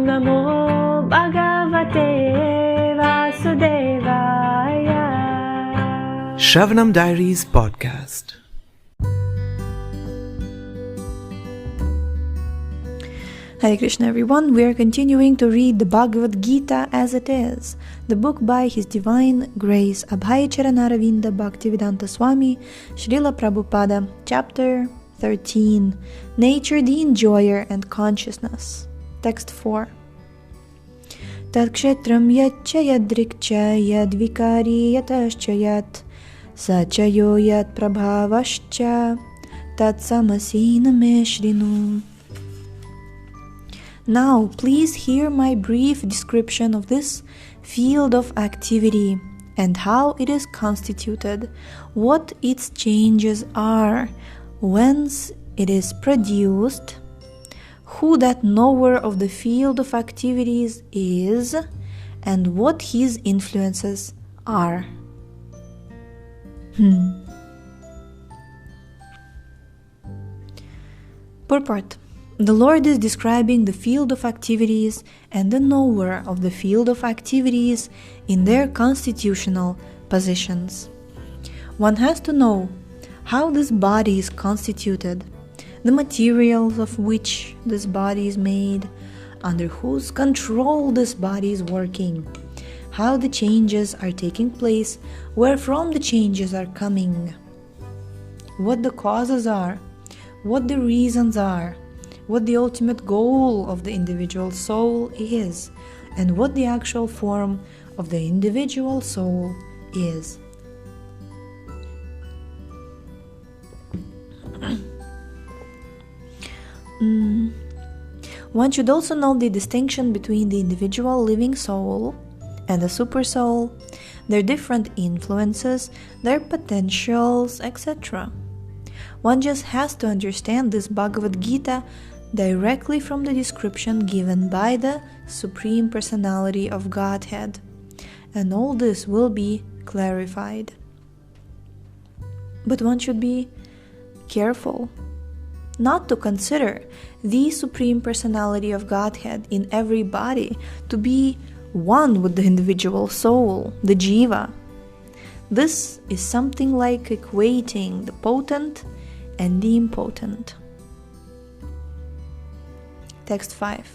Namo Bhagavate Vasudevaya. Shravanam Diaries Podcast. Hare Krishna everyone, we are continuing to read the Bhagavad Gita as it is, the book by His Divine Grace Abhay Charanaravinda Bhaktivedanta Swami Srila Prabhupada, Chapter 13, Nature, the Enjoyer and Consciousness. Text 4. Tat kshetram yatcha yadrikcha yadvikari yatascha yat sachayo yat prabhavascha tat samasina me shrinu. Now, please hear my brief description of this field of activity and how it is constituted, what its changes are, whence it is produced, who that knower of the field of activities is, and what his influences are. Purport. The Lord is describing the field of activities and the knower of the field of activities in their constitutional positions. One has to know how this body is constituted, the materials of which this body is made, under whose control this body is working, how the changes are taking place, wherefrom the changes are coming, what the causes are, what the reasons are, what the ultimate goal of the individual soul is, and what the actual form of the individual soul is. One should also know the distinction between the individual living soul and the super soul, their different influences, their potentials, etc. One just has to understand this Bhagavad Gita directly from the description given by the Supreme Personality of Godhead, and all this will be clarified. But one should be careful not to consider the Supreme Personality of Godhead in every body to be one with the individual soul, the jiva. This is something like equating the potent and the impotent. Text 5.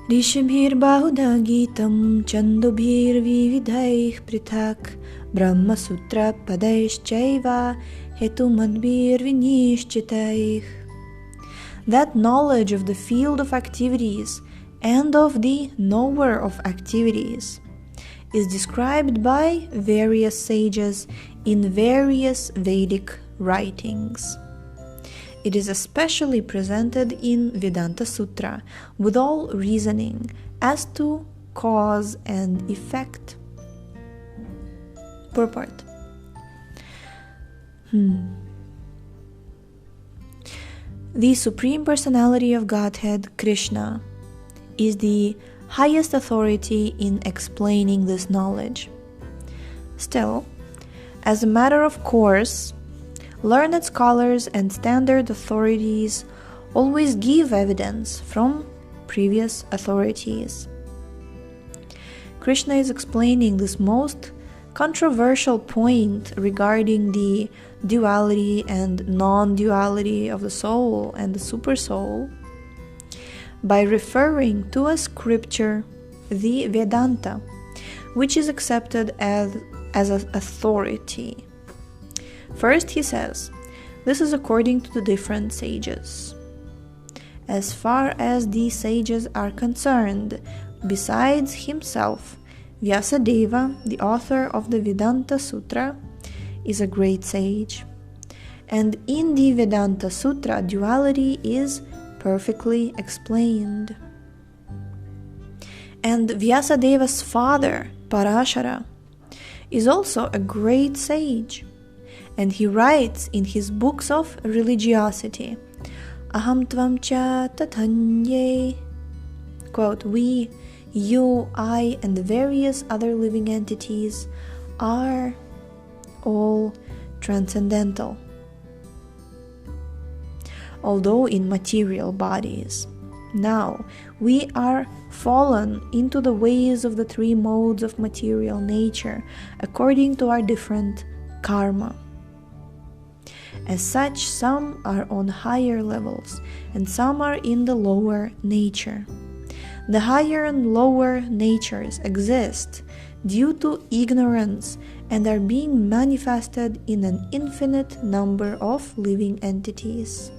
Rishibhir bahuda gitam chandubhir vividhaih prithak brahma sutra padaih chaiva hetumadbhir vinishchitaih. That knowledge of the field of activities and of the knower of activities is described by various sages in various Vedic writings. It is especially presented in Vedanta Sutra with all reasoning as to cause and effect. Purport. The Supreme Personality of Godhead, Krishna, is the highest authority in explaining this knowledge. Still, as a matter of course, learned scholars and standard authorities always give evidence from previous authorities. Krishna is explaining this most controversial point regarding the duality and non-duality of the soul and the supersoul by referring to a scripture, the Vedanta, which is accepted as an authority. First, he says, this is according to the different sages. As far as these sages are concerned, besides himself, Vyasadeva, the author of the Vedanta Sutra, is a great sage. And in the Vedanta Sutra, duality is perfectly explained. And Vyasadeva's father, Parashara, is also a great sage. And he writes in his books of religiosity, Aham tvam cha tathanye, quote, we, you, I, and the various other living entities are all transcendental, although in material bodies. Now, we are fallen into the ways of the three modes of material nature according to our different karma. As such, some are on higher levels and some are in the lower nature. The higher and lower natures exist due to ignorance and are being manifested in an infinite number of living entities.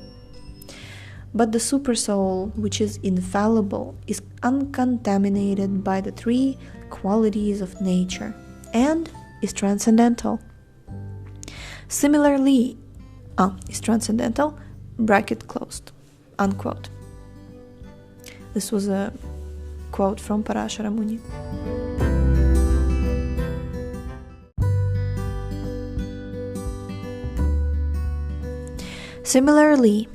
But the Supersoul, which is infallible, is uncontaminated by the three qualities of nature and is transcendental. Similarly, is transcendental, bracket closed, unquote. This was a quote from Parashara Muni. Similarly,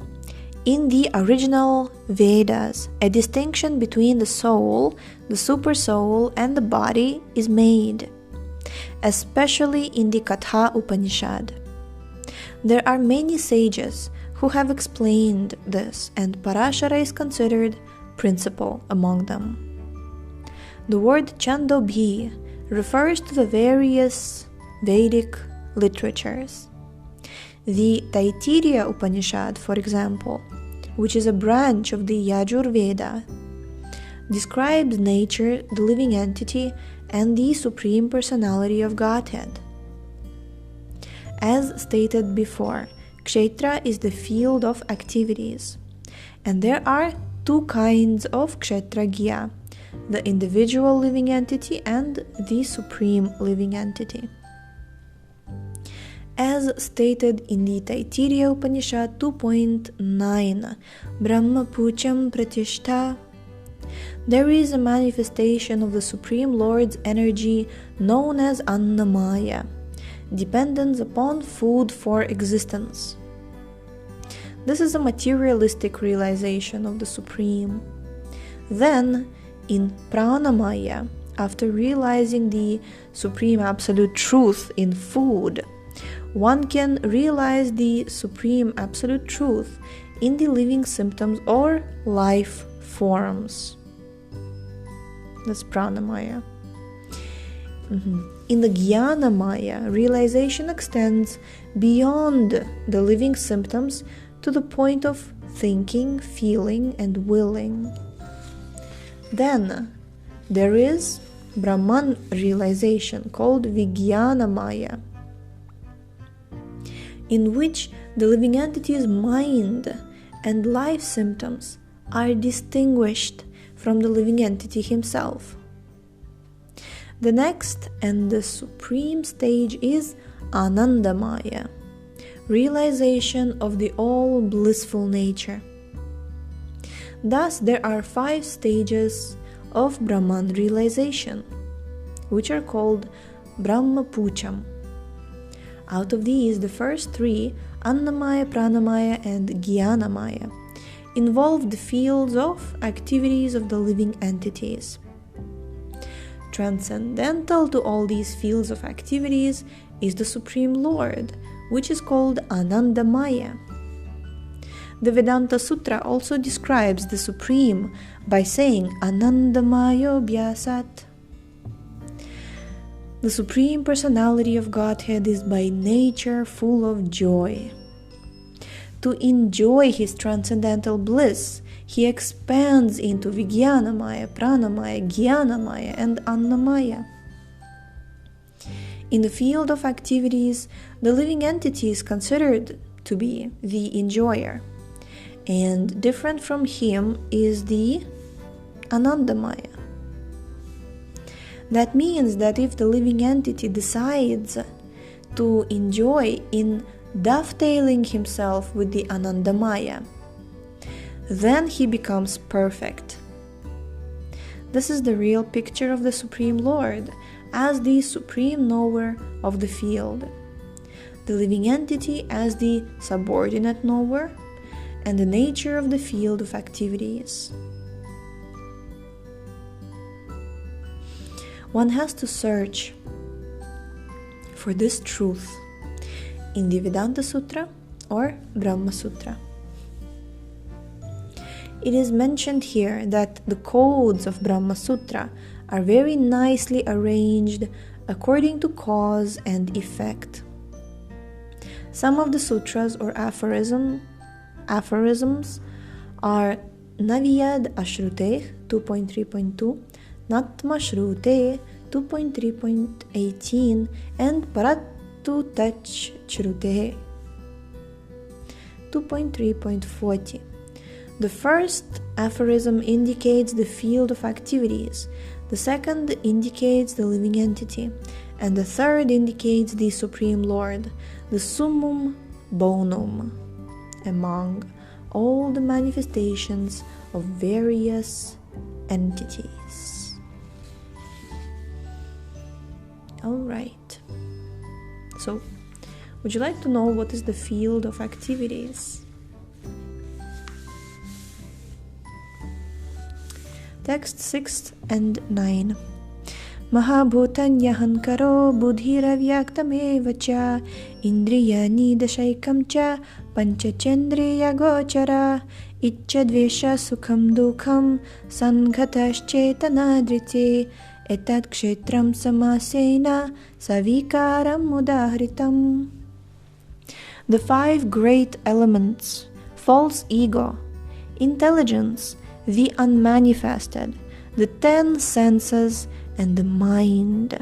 in the original Vedas, a distinction between the soul, the supersoul, and the body is made, especially in the Katha Upanishad. There are many sages who have explained this, and Parashara is considered principal among them. The word Chandobhi refers to the various Vedic literatures. The Taittiriya Upanishad, for example, which is a branch of the Yajur Veda, describes nature, the living entity, and the Supreme Personality of Godhead. As stated before, Kshetra is the field of activities, and there are two kinds of Kshetragya, the individual living entity and the supreme living entity. As stated in the Taittiriya Upanishad 2.9, Brahma Pucham Pratishtha, there is a manifestation of the Supreme Lord's energy known as Annamaya, dependence upon food for existence. This is a materialistic realization of the Supreme. Then, in Pranamaya, after realizing the Supreme Absolute Truth in food, one can realize the Supreme Absolute Truth in the living symptoms or life forms. That's Pranamaya. In the Jnanamaya, realization extends beyond the living symptoms to the point of thinking, feeling, and willing. Then there is Brahman realization called Vijnanamaya, in which the living entity's mind and life symptoms are distinguished from the living entity himself. The next and the supreme stage is Anandamaya, realization of the all blissful nature. Thus, there are 5 stages of Brahman realization, which are called Brahma Pucham. Out of these, the first 3, Annamaya, Pranamaya, and Jnanamaya, involve the fields of activities of the living entities. Transcendental to all these fields of activities is the Supreme Lord, which is called Anandamaya. The Vedanta Sutra also describes the Supreme by saying Anandamayo Bhyasat. The Supreme Personality of Godhead is by nature full of joy. To enjoy his transcendental bliss, he expands into Vijnanamaya, Pranamaya, Jnanamaya, and Annamaya. In the field of activities, the living entity is considered to be the enjoyer, and different from him is the Anandamaya. That means that if the living entity decides to enjoy in dovetailing himself with the Anandamaya, then he becomes perfect. This is the real picture of the Supreme Lord as the supreme knower of the field, the living entity as the subordinate knower, and the nature of the field of activities. One has to search for this truth in the Vedanta Sutra or Brahma Sutra. it is mentioned here that the codes of Brahma Sutra are very nicely arranged according to cause and effect. Some of the sutras or aphorisms are Naviyad Ashrute 2.3.2, Natma Shrute 2.3.18, and Parattu Tach Shrute 2.3.40. The first aphorism indicates the field of activities, the second indicates the living entity, and the third indicates the Supreme Lord, the summum bonum, among all the manifestations of various entities. Alright. So, would you like to know what is the field of activities? Text 6 and 9. Mahabhutanyahankaro buddhiravyaktamevacha indriyani dashaikam cha panchachendriya gochara ichchadvesha sukham dukham sanghataschetana etad kshetram samasena savikaram udahritam. The five great elements: false ego, intelligence, the unmanifested, the 10 senses, and the mind,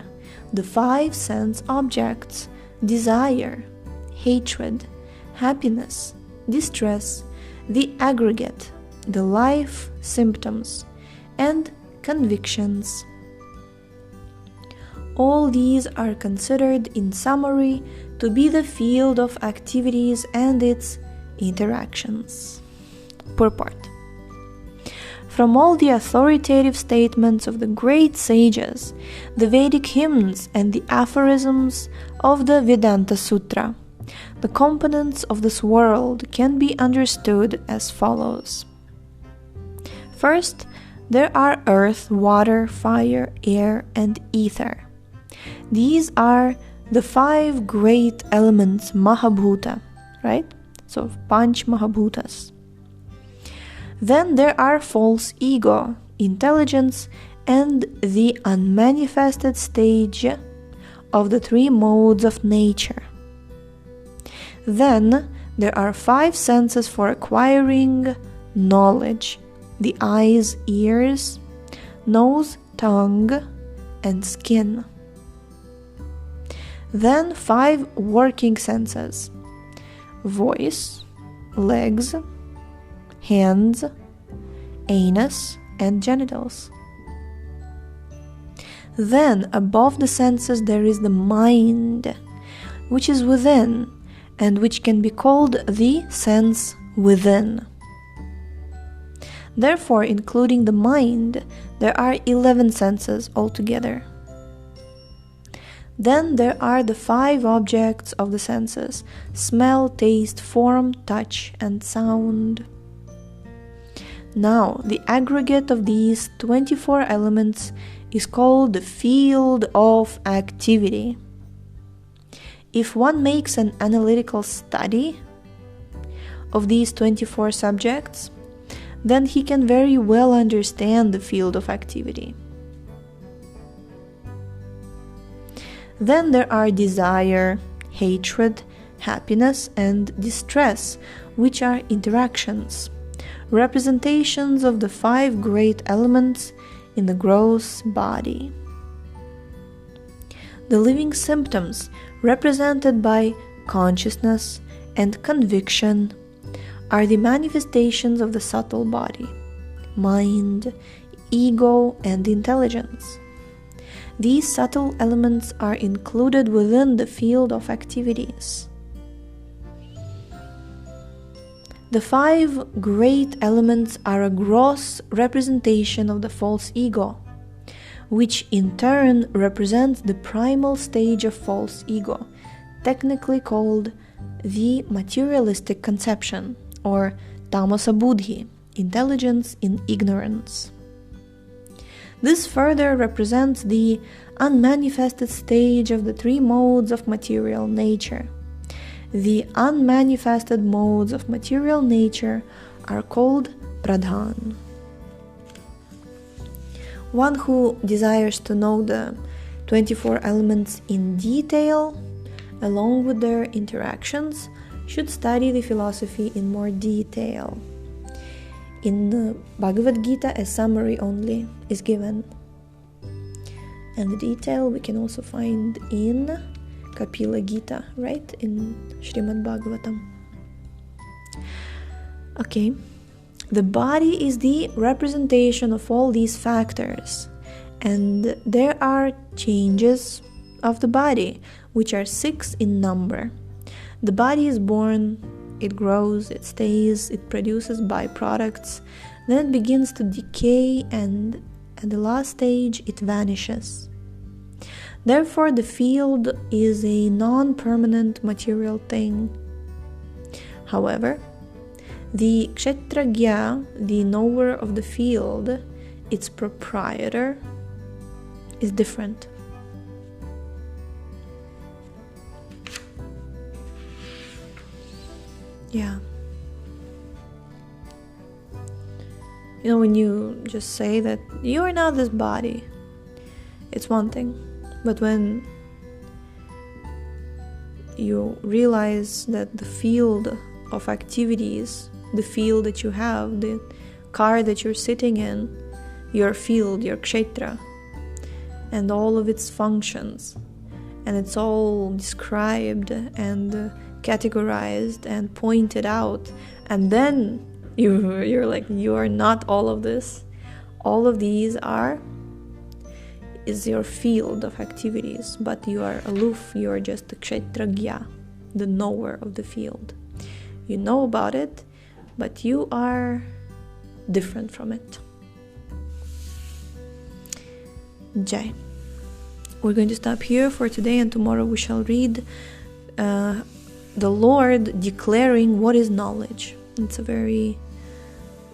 the 5 sense objects: desire, hatred, happiness, distress, the aggregate, the life symptoms, and convictions. All these are considered in summary to be the field of activities and its interactions. Purport. From all the authoritative statements of the great sages, the Vedic hymns, and the aphorisms of the Vedanta Sutra, the components of this world can be understood as follows. First, there are earth, water, fire, air, and ether. These are the 5 great elements, Mahabhuta, right? So, Panch Mahabhutas. Then there are false ego, intelligence, and the unmanifested stage of the 3 modes of nature. Then there are 5 senses for acquiring knowledge: the eyes, ears, nose, tongue, and skin. Then 5 working senses: voice, legs, hands, anus, and genitals. Then, above the senses, there is the mind, which is within, and which can be called the sense within. Therefore, including the mind, there are 11 senses altogether. Then there are the 5 objects of the senses: smell, taste, form, touch, and sound. Now, the aggregate of these 24 elements is called the field of activity. If one makes an analytical study of these 24 subjects, then he can very well understand the field of activity. Then there are desire, hatred, happiness, and distress, which are interactions, representations of the 5 great elements in the gross body. The living symptoms, represented by consciousness and conviction, are the manifestations of the subtle body, mind, ego, and intelligence. These subtle elements are included within the field of activities. The 5 great elements are a gross representation of the false ego, which in turn represents the primal stage of false ego, technically called the materialistic conception, or tamasa buddhi, intelligence in ignorance. This further represents the unmanifested stage of the 3 modes of material nature. The unmanifested modes of material nature are called pradhan. One who desires to know the 24 elements in detail, along with their interactions, should study the philosophy in more detail. In the Bhagavad Gita, a summary only is given. And the detail we can also find in Kapila Gita, right? In Srimad Bhagavatam. Okay. The body is the representation of all these factors. And there are changes of the body, which are 6 in number. The body is born, it grows, it stays, it produces byproducts, then it begins to decay, and at the last stage it vanishes. Therefore, the field is a non-permanent material thing. However, the Kshetra, the knower of the field, its proprietor, is different. Yeah. You know, when you just say that you are not this body, it's one thing. But when you realize that the field of activities, the field that you have, the car that you're sitting in, your field, your Kshetra, and all of its functions, and it's all described and categorized and pointed out, and then you're like, you are not all of this. All of these is your field of activities, but you are aloof. You are just the Kshetragya, the knower of the field. You know about it, but you are different from it. Jai. We're going to stop here for today, and tomorrow we shall read the Lord declaring what is knowledge. It's a very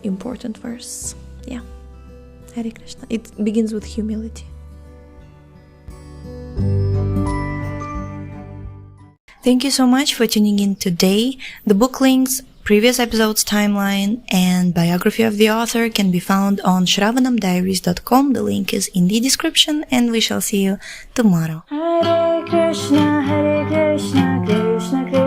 important verse. Yeah. Hare Krishna. It begins with humility. Thank you so much for tuning in today. The book links, previous episodes timeline, and biography of the author can be found on shravanamdiaries.com. The link is in the description, and we shall see you tomorrow. Hare Krishna, Krishna Krishna.